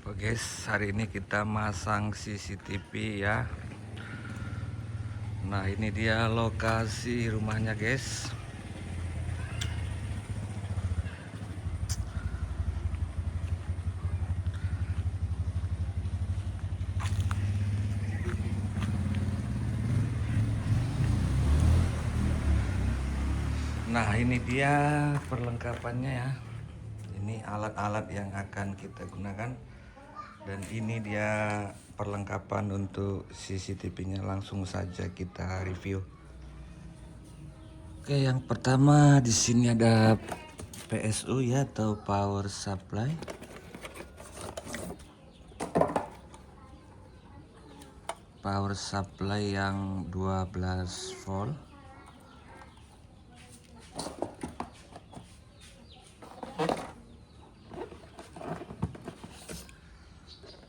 Oke guys, hari ini kita masang CCTV ya. Nah, ini dia lokasi rumahnya guys. Nah, ini dia perlengkapannya ya. Ini alat-alat yang akan kita gunakan. Dan ini dia perlengkapan untuk CCTV-nya. Langsung saja kita review. Oke, yang pertama di sini ada PSU ya, atau power supply. Power supply yang 12 volt.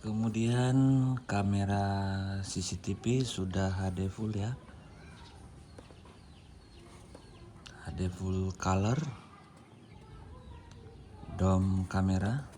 Kemudian kamera CCTV sudah HD full ya. HD full color. Dom kamera.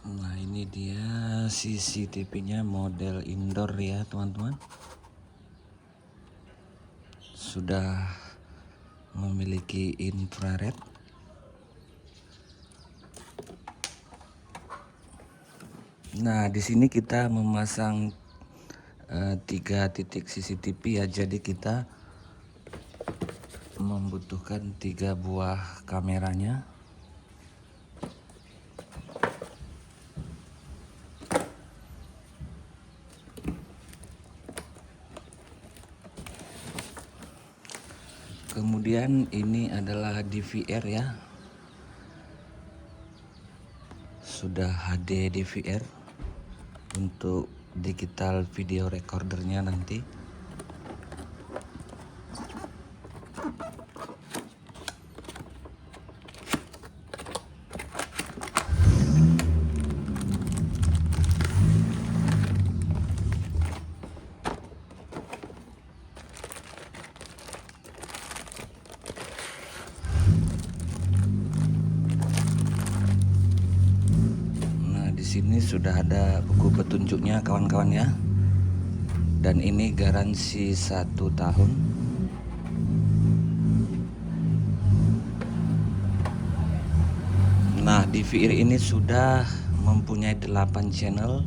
Nah, ini dia CCTV-nya model indoor ya, teman-teman. Sudah memiliki infrared. Nah, di sini kita memasang 3 titik CCTV ya, jadi kita membutuhkan 3 buah kameranya. Kemudian ini adalah DVR ya. Sudah HD DVR untuk digital video recordernya nanti. Di sini sudah ada buku petunjuknya kawan-kawan ya. Dan ini garansi 1 tahun. Nah, DVR ini sudah mempunyai 8 channel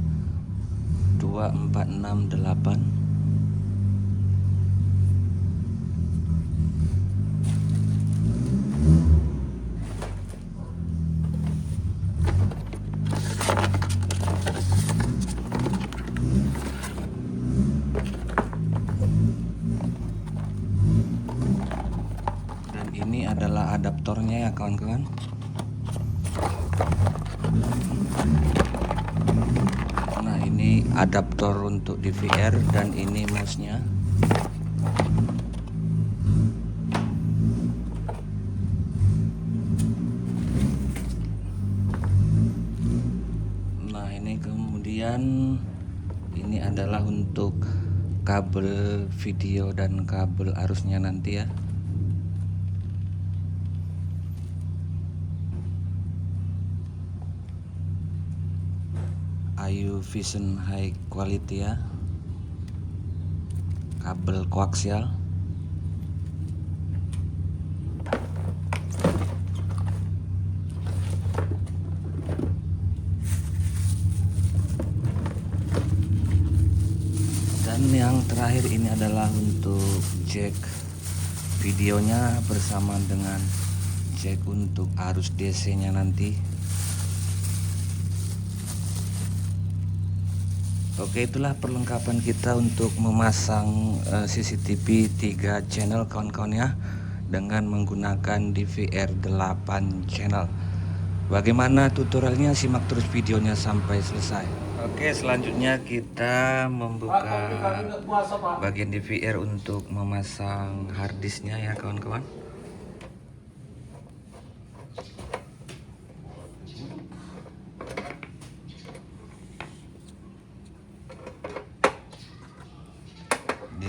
2468. Ini adalah adaptornya ya kawan-kawan. Nah, ini adaptor untuk DVR dan ini mouse-nya. Nah, ini kemudian ini adalah untuk kabel video dan kabel arusnya nanti ya. Ayu Vision High Quality ya, kabel koaksial. Dan yang terakhir ini adalah untuk jack videonya bersama dengan jack untuk arus DC nya nanti. Oke, itulah perlengkapan kita untuk memasang CCTV 3 channel kawan-kawan ya, dengan menggunakan DVR 8 channel. Bagaimana tutorialnya? Simak terus videonya sampai selesai. Oke, selanjutnya kita membuka bagian DVR untuk memasang harddisknya ya kawan-kawan.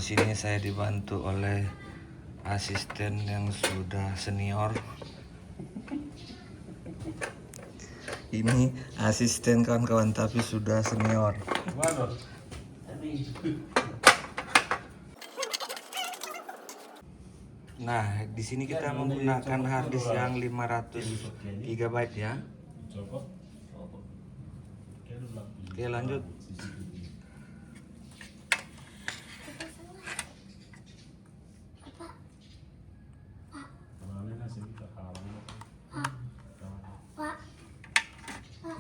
sini saya dibantu oleh asisten yang sudah senior. Ini asisten kawan-kawan tapi sudah senior. Nah, di sini kita menggunakan harddisk yang 500 GB ya. Oke, lanjut.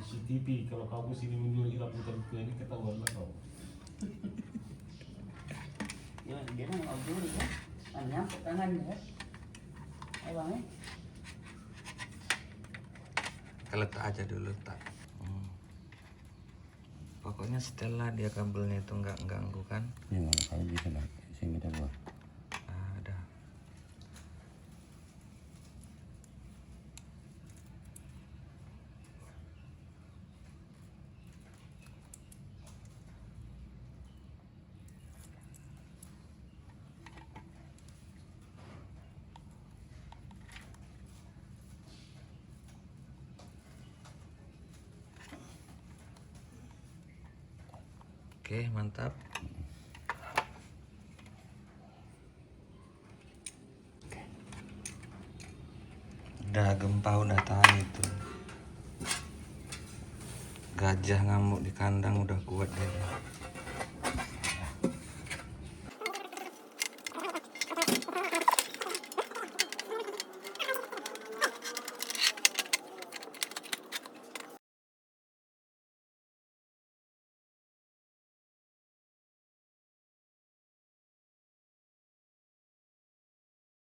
CCTV, kalau kamu sini menjual ilap bukan ini ketahuan lah kau. Ya, dia nang mau dulu ya. Nyangkut tangannya ya. Ayo bang ya. Kita letak aja dulu tak. Pokoknya setelah dia kabelnya itu nggak ganggu kan? Ya kalau bisa lah, sini kita buat. Ada. Oke, mantap. Udah gempa udah tahan itu. Gajah ngamuk di kandang udah kuat dia.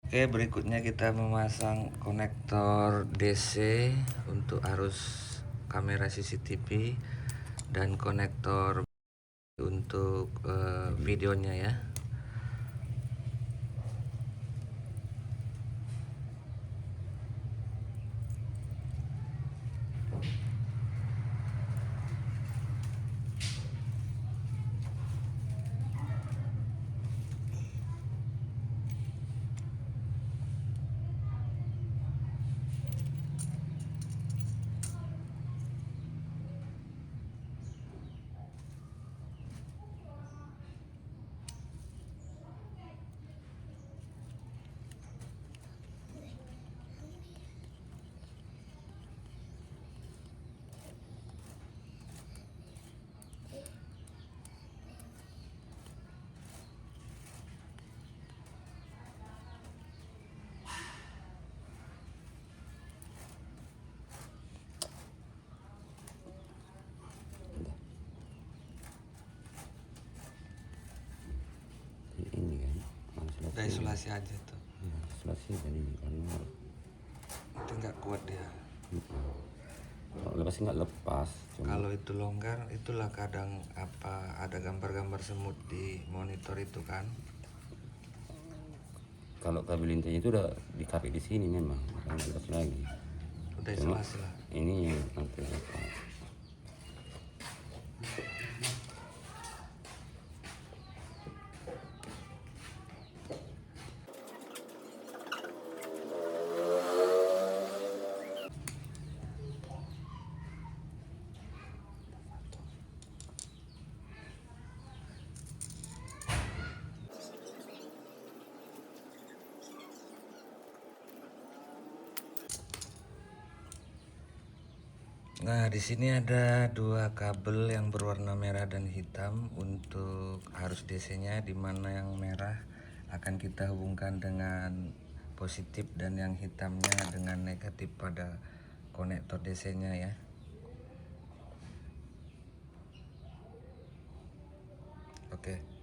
Oke, berikutnya kita memasang konektor DC untuk arus kamera CCTV dan konektor untuk videonya ya. Ini kan, Udah isolasi aja tuh. ya, isolasi tadi karena Itu nggak kuat dia. kalau lepas nggak lepas. Kalau itu longgar, itulah kadang apa ada gambar-gambar semut di monitor itu kan. Kalau kabel intinya itu udah dikapit di sini memang, nggak lepas lagi. Udah Cuma isolasi lah. ini yang nanti lepas. Nah, di sini ada dua kabel yang berwarna merah dan hitam untuk arus DC-nya, di mana yang merah akan kita hubungkan dengan positif dan yang hitamnya dengan negatif pada konektor DC-nya ya. Oke.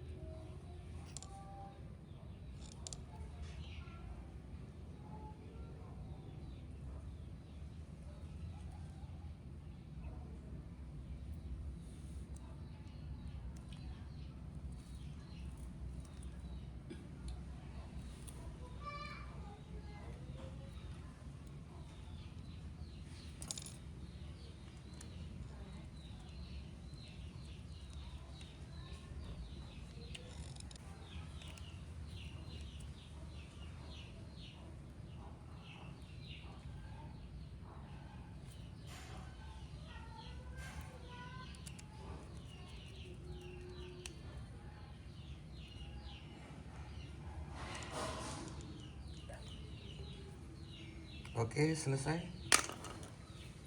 Oke, selesai.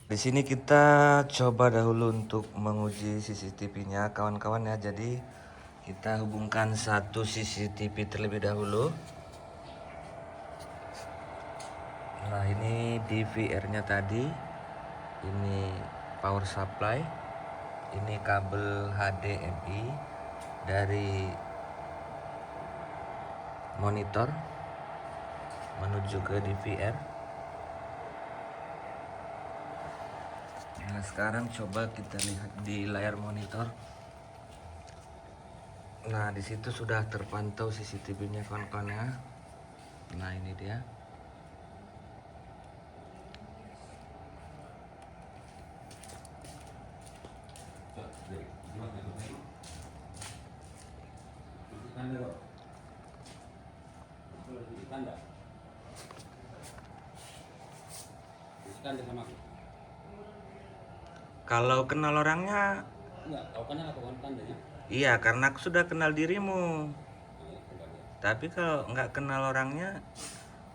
Di sini kita coba dahulu untuk menguji CCTV-nya kawan-kawan ya. Jadi kita hubungkan satu CCTV terlebih dahulu. Nah, ini DVR-nya tadi. Ini power supply. Ini kabel HDMI dari monitor menuju ke DVR. Nah, sekarang coba kita lihat di layar monitor. Nah, di situ sudah terpantau CCTV-nya kawan-kawan ya. Nah, ini dia. Kalau kenal orangnya, Enggak, kau kenal aku kan tandanya. iya karena aku sudah kenal dirimu. Tapi kalau nggak kenal orangnya,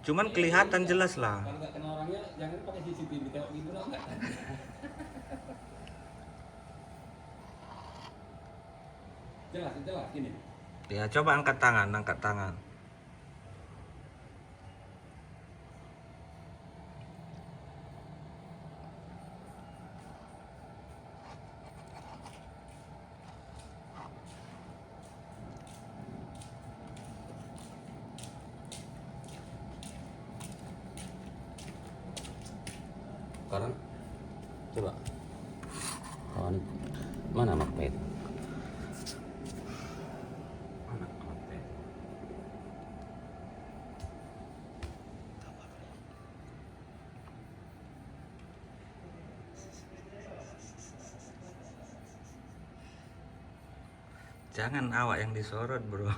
cuman kelihatan jelas lah. Kalau nggak kenal orangnya, jangan pakai CCTV tengok gitu lah enggak. Jelas, jelas gini. Ya coba angkat tangan, angkat tangan. Sekarang coba. Oh, ini. Mana makpet? Mana makpet? Jangan awak yang disorot, bro.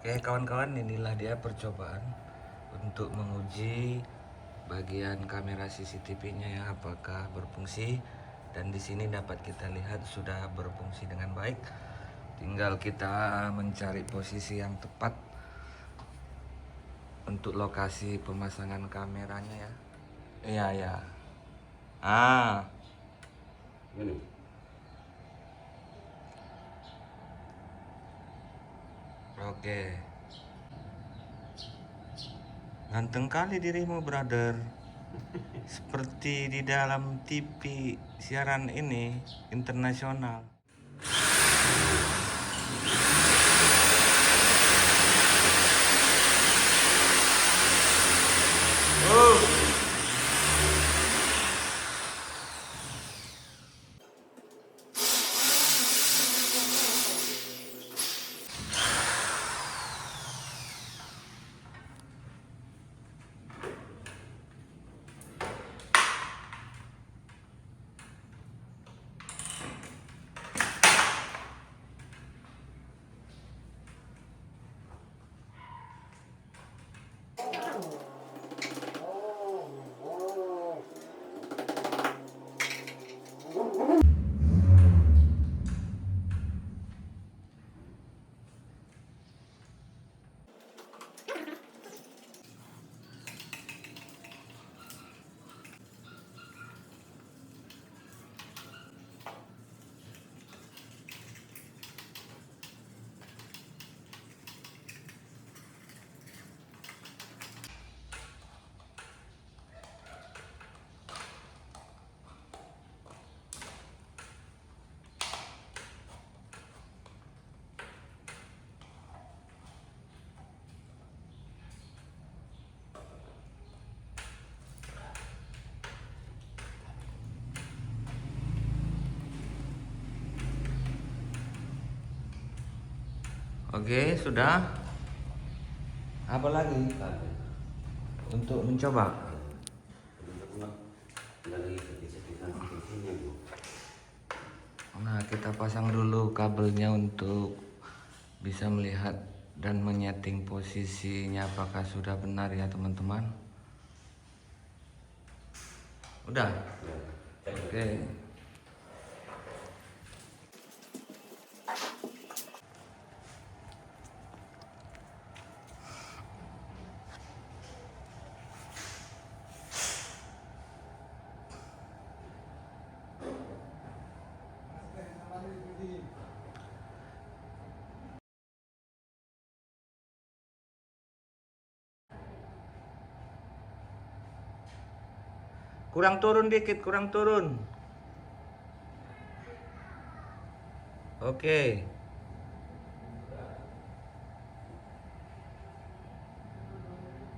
Oke kawan-kawan, inilah dia percobaan untuk menguji bagian kamera CCTV-nya ya, apakah berfungsi. Dan di sini dapat kita lihat sudah berfungsi dengan baik. Tinggal kita mencari posisi yang tepat untuk lokasi pemasangan kameranya ya. Iya ya. Ini. Oke. Ganteng kali dirimu, brother. Seperti di dalam TV siaran ini internasional. Oke, sudah. Apa lagi? Untuk mencoba. Nah, kita pasang dulu kabelnya untuk bisa melihat dan menyeting posisinya apakah sudah benar ya, teman-teman. Udah? Oke. Kurang turun dikit, kurang turun. Oke.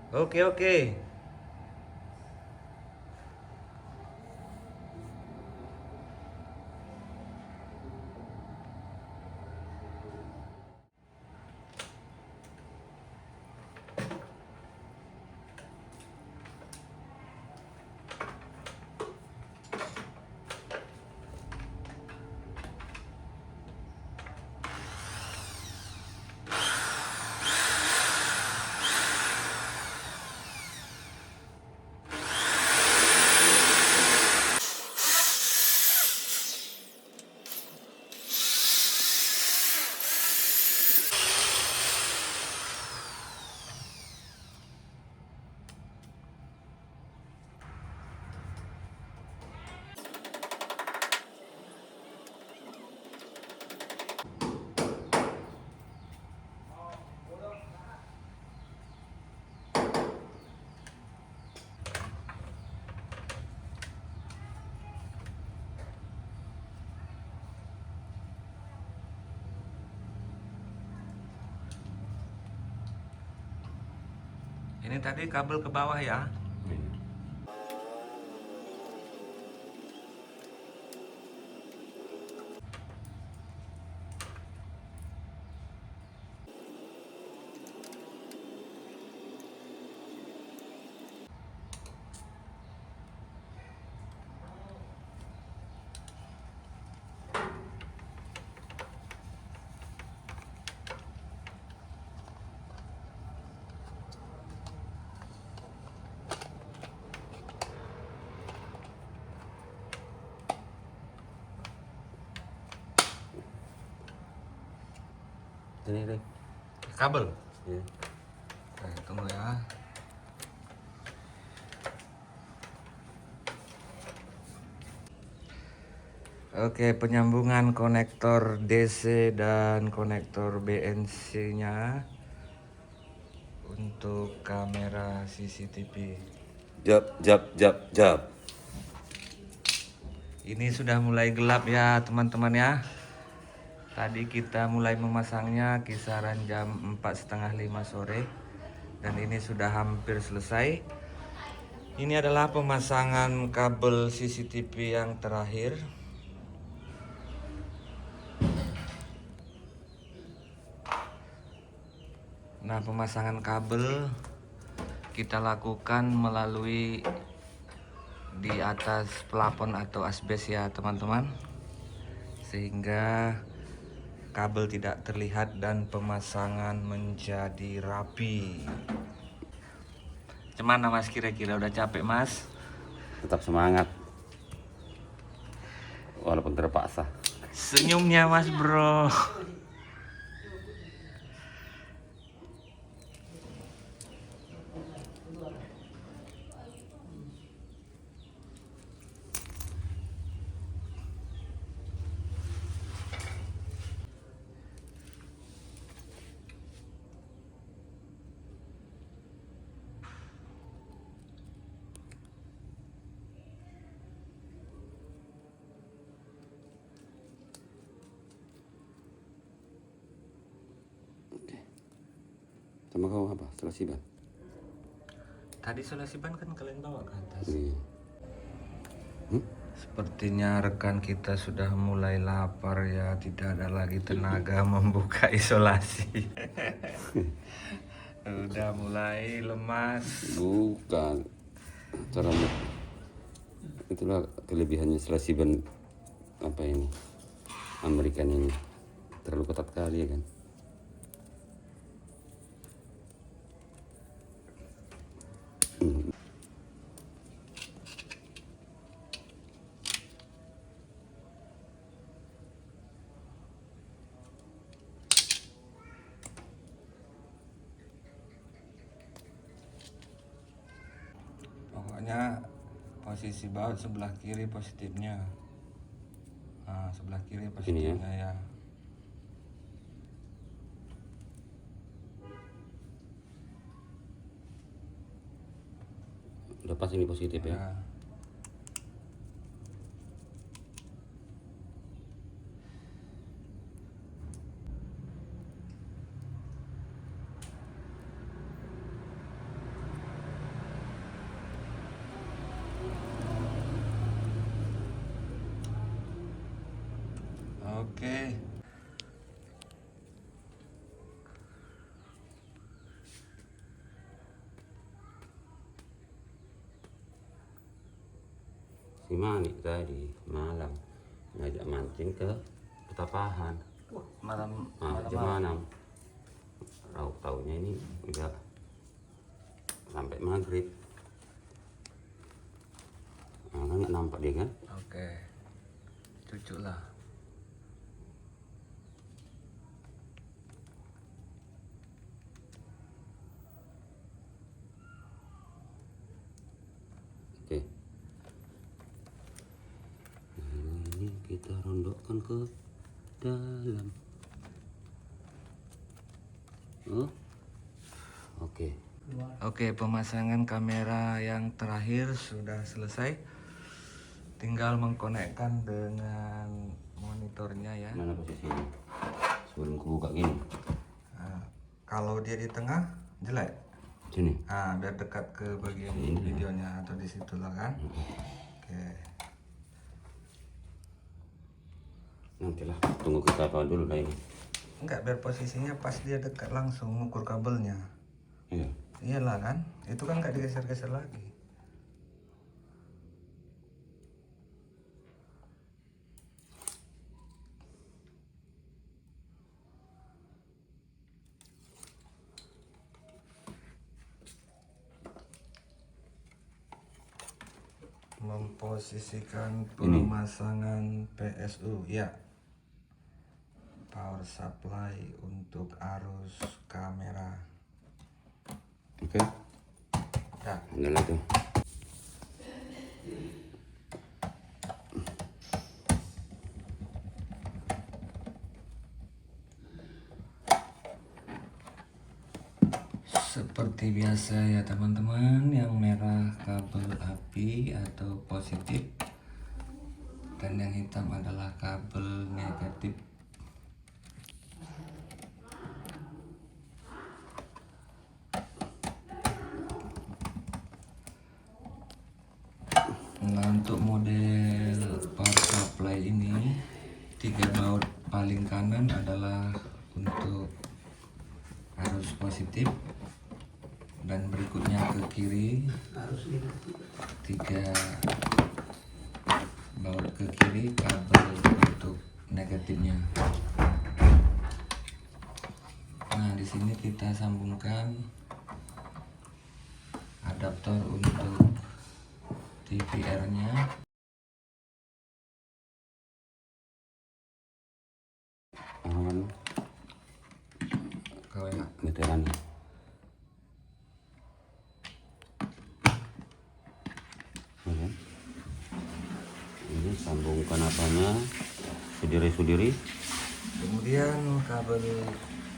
Oke, oke. Ini tadi kabel ke bawah ya. Ini deh. Kabel. Ya. Tunggu ya. Oke, penyambungan konektor DC dan konektor BNC-nya untuk kamera CCTV. Jap. Ini sudah mulai gelap ya, teman-teman ya. Tadi kita mulai memasangnya kisaran jam 4:30-5 sore. Dan ini sudah hampir selesai. Ini adalah pemasangan kabel CCTV yang terakhir. Nah, pemasangan kabel kita lakukan melalui di atas plafon atau asbes ya, teman-teman. Sehingga kabel tidak terlihat dan pemasangan menjadi rapi. Gimana Mas, kira-kira udah capek Mas? Tetap semangat. Walaupun terpaksa. Senyumnya Mas bro. Sama kau apa? Selasi ban. Tadi solasi ban kan kalian bawa ke atas. Iya. Sepertinya rekan kita sudah mulai lapar ya, tidak ada lagi tenaga membuka isolasi. Udah mulai lemas. Bukan. Cara itulah kelebihannya Selasi ban apa ini? American ini terlalu ketat kali ya kan. Pokoknya posisi baut sebelah kiri positifnya. Nah, sebelah kiri positifnya ya. Udah pas ini positif ya. Ya. Oke. Si Manik tadi malam ngajak mancing ke Petapahan. Malam Jam 6. Tahu-taunya ini udah sampai maghrib. Nah, kan nggak nampak dia kan? Oke. Cucu lah. Oke. Ini kita rondokkan ke dalam. Oh. Oke. Oke, pemasangan kamera yang terakhir sudah selesai. Tinggal mengkonekkan dengan monitornya ya. Mana posisinya? Sebelum ku buka gini. Nah, kalau dia di tengah jelek. Sini. Ah, biar dekat ke bagian Sini. videonya atau di situ lah kan. Oke. Nantilah tunggu kita apa dulu lah ini. Enggak, biar posisinya pas dia dekat langsung ngukur kabelnya. Iya. Iyalah kan, itu kan nggak digeser-geser lagi. Memposisikan pemasangan PSU ya, power supply untuk arus kamera. Oke. Nah, Udah tuh. seperti biasa ya teman-teman, yang merah kabel api atau positif dan yang hitam adalah kabel negatif. Nah, untuk model power supply ini 3 baut paling kanan adalah untuk arus positif, dan berikutnya ke kiri 3 baut ke kiri kabel untuk negatifnya. Nah, di sini kita sambungkan adaptor untuk TVR-nya. Awan Kalau ya, meteran. Ya. Ini sambungkan apanya? Sudiri-sudiri. kemudian kabel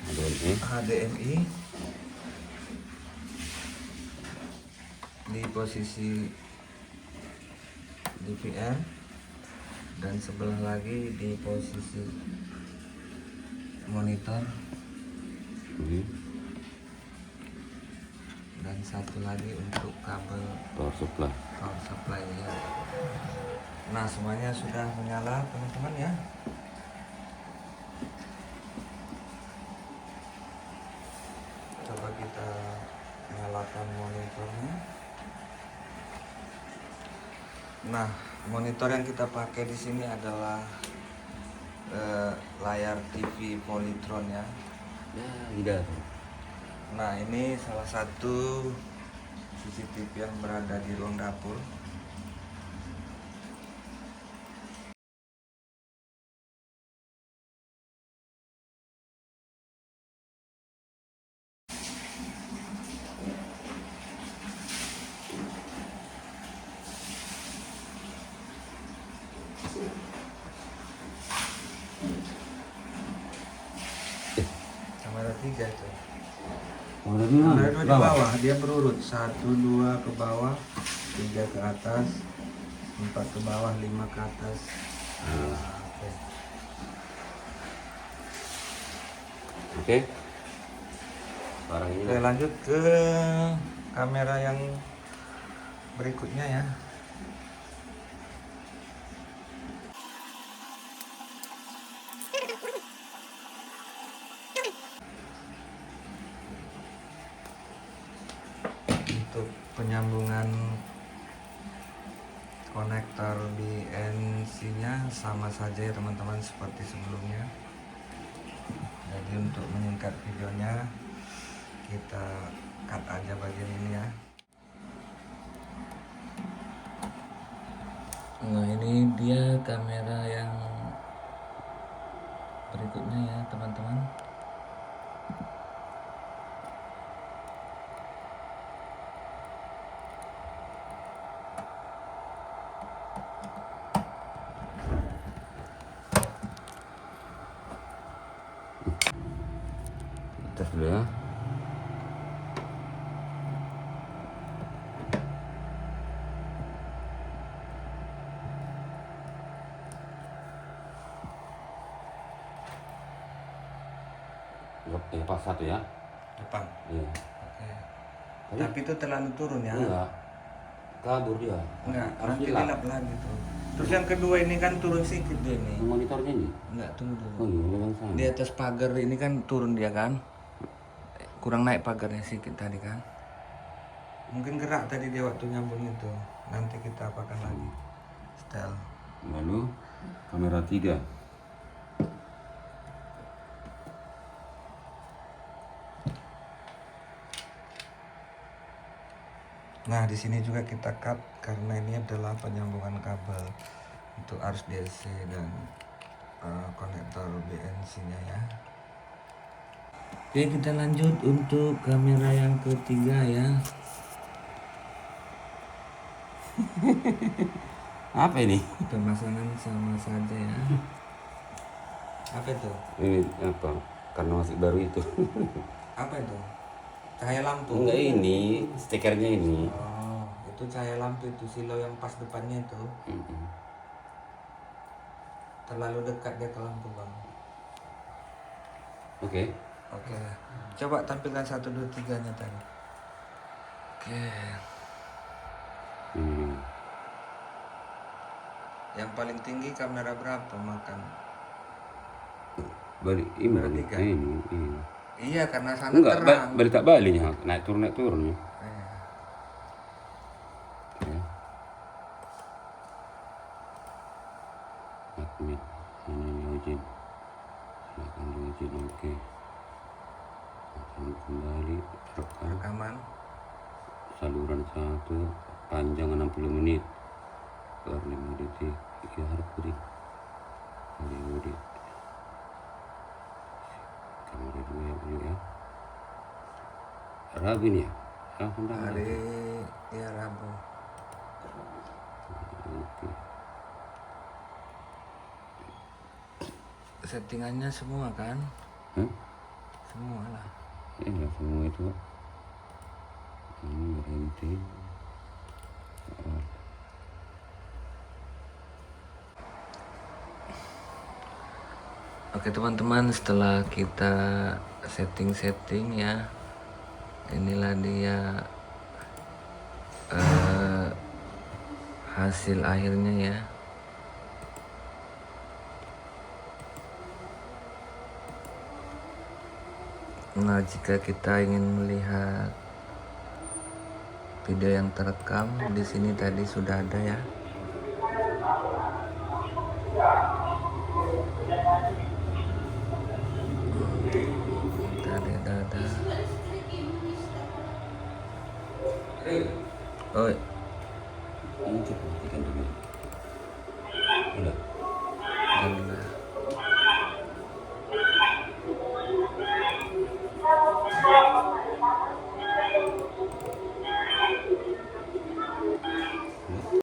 HDMI. HDMI di posisi DVR, dan sebelah lagi di posisi monitor, dan satu lagi untuk kabel Power supply. power supply ya. Nah, semuanya sudah menyala teman-teman ya. Coba kita nyalakan monitornya. Nah, monitor yang kita pakai di sini adalah layar TV Polytron ya. Ya, tidak. Nah, ini salah satu CCTV yang berada di ruang dapur. Kamera 3 itu. Kamera 2 di bawah, dia berurut 1, 2 ke bawah, 3 ke atas, 4 ke bawah, 5 ke atas. Oke. Oke. Barang ini. Oke, lanjut ke kamera yang berikutnya ya. penyambungan konektor BNC nya sama saja ya teman-teman seperti sebelumnya. Jadi untuk menyingkat videonya kita cut aja bagian ini ya. Nah ini dia kamera yang berikutnya ya teman-teman. Tes dulu ya. Pas satu ya. Depan. Iya. Oke. Tapi itu terlalu turun ya. Enggak. Kabur dia. Enggak, Harus nanti dilap. dilap lagi tuh. Terus yang kedua ini kan turun sedikit dia ini. Monitornya ini. Enggak, tunggu Oh dulu. iya, yang sana. Di atas pagar ini kan turun dia kan. Kurang naik pagarnya sedikit tadi kan. Mungkin gerak tadi dia waktu nyambung itu. Nanti kita apakan lagi. Setel. Lalu kamera 3. Nah, di sini juga kita cut karena ini adalah penyambungan kabel untuk arus DC dan konektor BNC-nya ya. Oke, kita lanjut untuk kamera yang ketiga ya. Apa ini? Pemasangan sama saja ya. Apa itu? Ini apa? Karena masih baru itu. Apa itu? Cahaya lampu. Enggak, ini stikernya ini. Oh, itu cahaya lampu itu silo yang pas depannya itu. Mm-mm. Terlalu dekat dia ke lampu, Bang. Oke. Oke. Coba tampilkan 1 2 3-nya tadi. Oke. Hmm. Yang paling tinggi kamera berapa makan? Balik ini. Kamera 3. Ini. Iya, karena sana Enggak, terang. balik tak baliknya. Naik turun ya. Eh, Oke. Admit. Ini login. Silakan login. Oke. Akan kembali rekam rekaman. saluran 1 panjang 60 menit per 5 detik. Iya harus beri. Beri. Kamera 2 ya. Rabu ini ya? Hari ya Rabu. Oke. Settingannya semua kan? Hah? Semua lah. Ya semua itu. Ini berhenti. Oke teman-teman, setelah kita setting ya, inilah dia hasil akhirnya ya. Nah, jika kita ingin melihat video yang terekam di sini tadi sudah ada ya. Tadi ada. Oh, Ini coba ikan dulu. Udah.